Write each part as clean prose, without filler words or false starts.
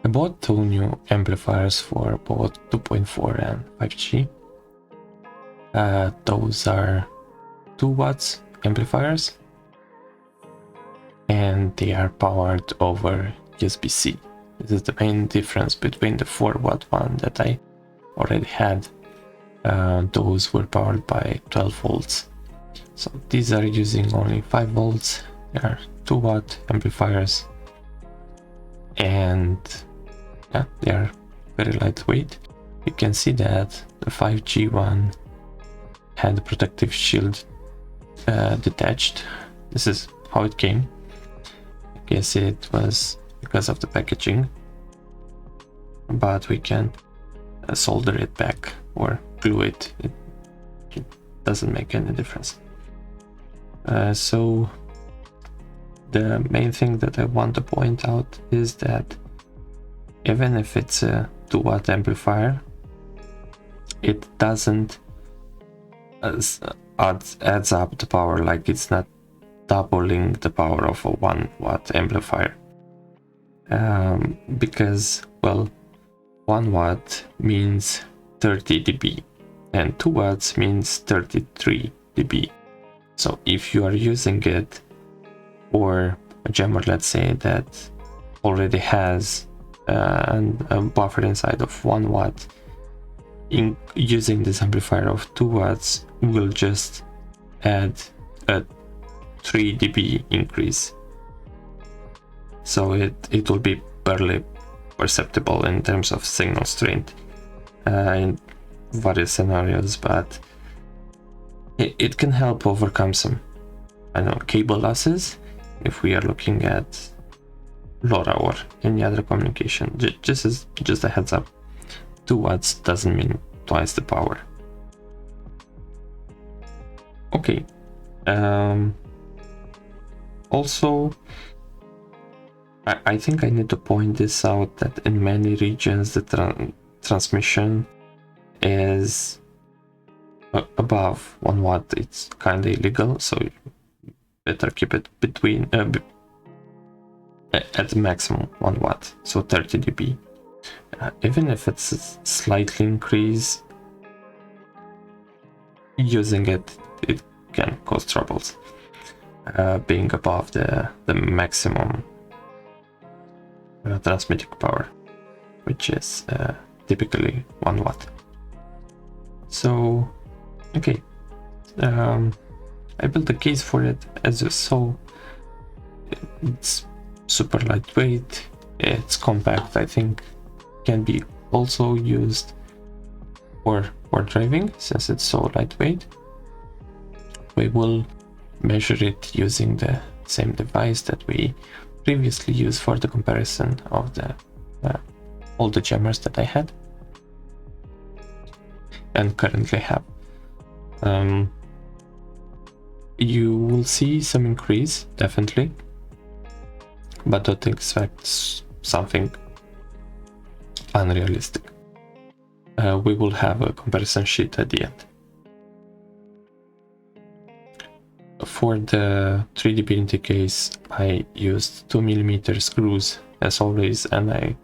I bought two new amplifiers for both 2.4 and 5G. Those are 2 watts amplifiers, and they are powered over USB-C. This is the main difference between the 4-watt one that I already had. Those were powered by 12 volts. So these are using only 5 volts. They are 2-watt amplifiers, and yeah, they are very lightweight. You can see that the 5G one had a protective shield detached. This is how it came. I guess it was because of the packaging, but we can solder it back or glue it. It doesn't make any difference. So the main thing that I want to point out is that even if it's a 2-watt amplifier, it doesn't adds up the power. Like, it's not doubling the power of a 1-watt amplifier, because, well, 1 watt means 30 dB and 2 watts means 33 dB. So if you are using it for a jammer, let's say, that already has a buffer inside of 1 watt, using this amplifier of 2 watts will just add a 3 dB increase. So it will be barely perceptible in terms of signal strength in various scenarios, but it can help overcome some, I don't know, cable losses if we are looking at LoRa or any other communication. Just a heads up, 2 watts doesn't mean twice the power. Okay. Also, I think I need to point this out, that in many regions the transmission is above 1 watt. It's kind of illegal, so you better keep it between at the maximum 1 watt, so 30 dB. Even if it's a slightly increase, using it can cause troubles. Being above the maximum transmitting power, which is typically 1 watt. So, okay, I built a case for it. As you saw, it's super lightweight, it's compact. I think can be also used for wardriving, since it's so lightweight. We will measure it using the same device that we previously used for the comparison of the all the jammers that I had and currently have. You will see some increase, definitely, but don't expect something unrealistic. We will have a comparison sheet at the end. For the 3D printing case, I used 2mm screws as always, and I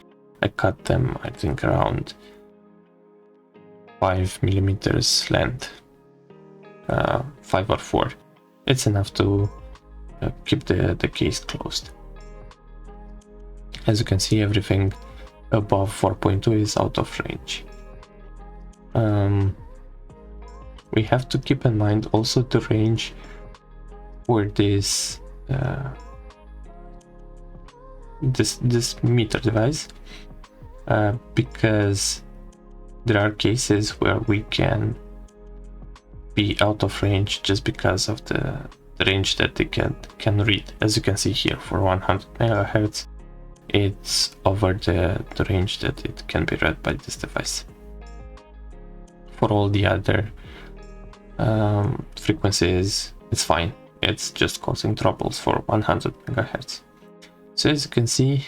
cut them, I think, around 5mm length, 5 or 4. It's enough to keep the case closed. As you can see, everything above 4.2 is out of range. We have to keep in mind also the range for this this meter device, because there are cases where we can be out of range just because of the range that they can read. As you can see here, for 100 MHz, it's over the range that it can be read by this device. For all the other frequencies, it's fine. It's just causing troubles for 100 MHz. So as you can see,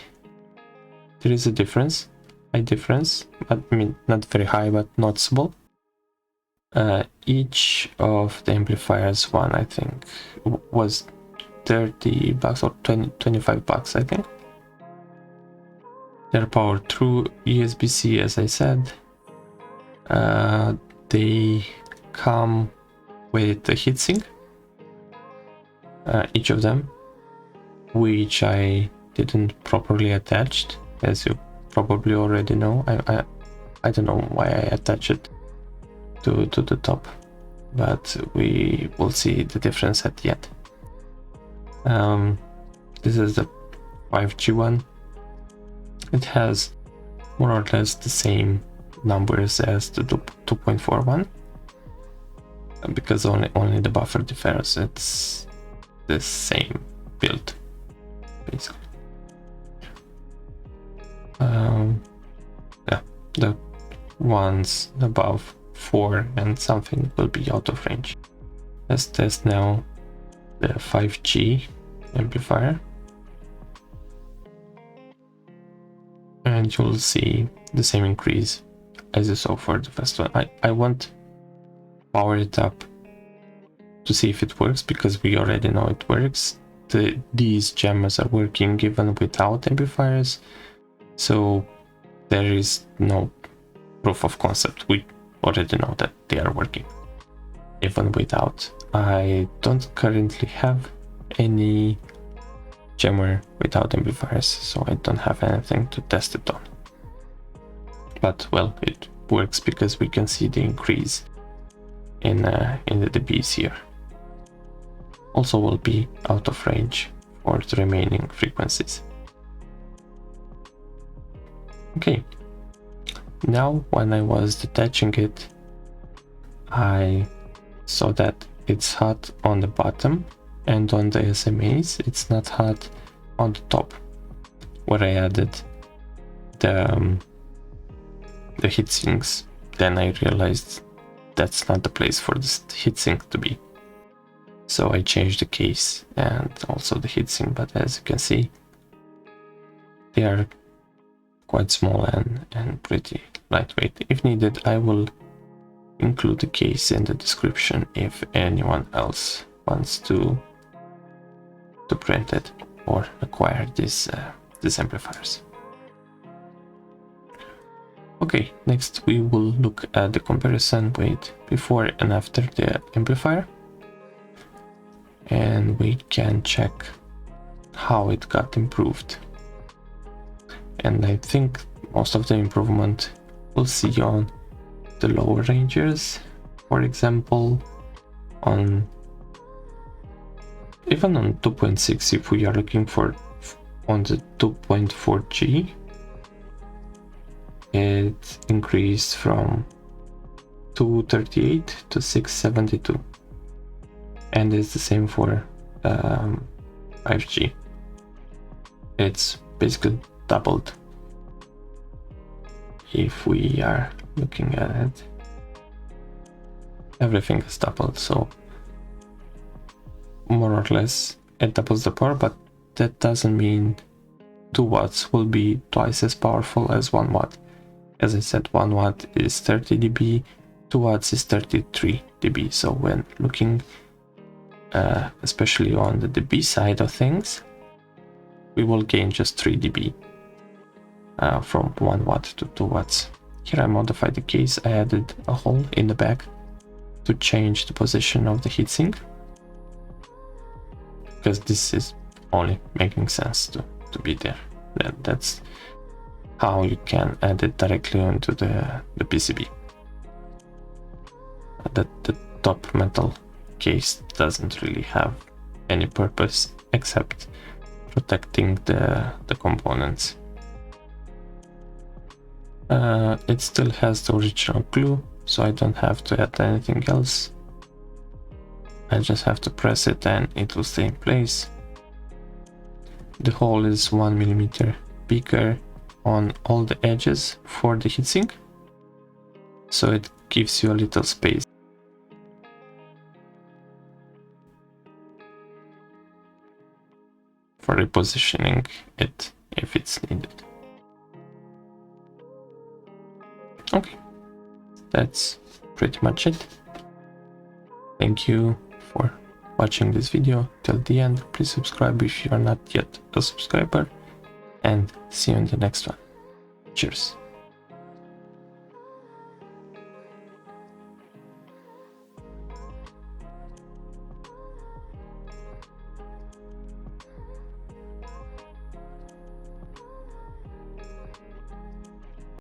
there is a difference, high difference, but I mean not very high, but noticeable. Each of the amplifiers, one I think was $30 or $25, I think. They're powered through USB-C, as I said. They come with the heatsink, each of them, which I didn't properly attach, as you probably already know. I don't know why I attach it to the top, but we will see the difference at the end. This is the 5G one. It has more or less the same numbers as the 2.41, because only the buffer differs. It's the same build, basically. Yeah, the ones above 4 and something will be out of range. Let's test now the 5G amplifier, and you'll see the same increase as you saw for the first one. I won't power it up to see if it works, because we already know it works. These jammers are working even without amplifiers, so there is no proof of concept. We already know that they are working even without. I don't currently have any jammer without amplifiers, so I don't have anything to test it on. But well, it works because we can see the increase in the dBs here. Also will be out of range for the remaining frequencies. Okay, now when I was detaching it, I saw that it's hot on the bottom, and on the SMAs it's not hot on the top, where I added the heatsinks. Then I realized that's not the place for this heatsink to be, so I changed the case and also the heatsink. But as you can see, they are quite small and pretty lightweight. If needed, I will include the case in the description if anyone else wants to print it or acquire these amplifiers. Okay, next we will look at the comparison with before and after the amplifier, and we can check how it got improved. And I think most of the improvement we'll see on the lower ranges. For example, even on 2.6, if we are looking for on the 2.4G, it increased from 238 to 672, and it's the same for 5G. It's basically doubled. If we are looking at it, everything is doubled, so more or less it doubles the power, but that doesn't mean 2 watts will be twice as powerful as 1 watt. As I said, 1 watt is 30 dB, 2 watts is 33 dB. So when looking especially on the dB side of things, we will gain just 3 dB from 1 watt to 2 watts. Here I modified the case. I added a hole in the back to change the position of the heatsink, because this is only making sense to be there. That's how you can add it directly onto the PCB. The top metal case doesn't really have any purpose except protecting the components. It still has the original glue, so I don't have to add anything else. I just have to press it and it will stay in place. The hole is 1mm bigger on all the edges for the heatsink, so it gives you a little space. For repositioning it if it's needed. Okay, that's pretty much it. Thank you for watching this video till the end. Please subscribe if you are not yet a subscriber, and see you in the next one. Cheers.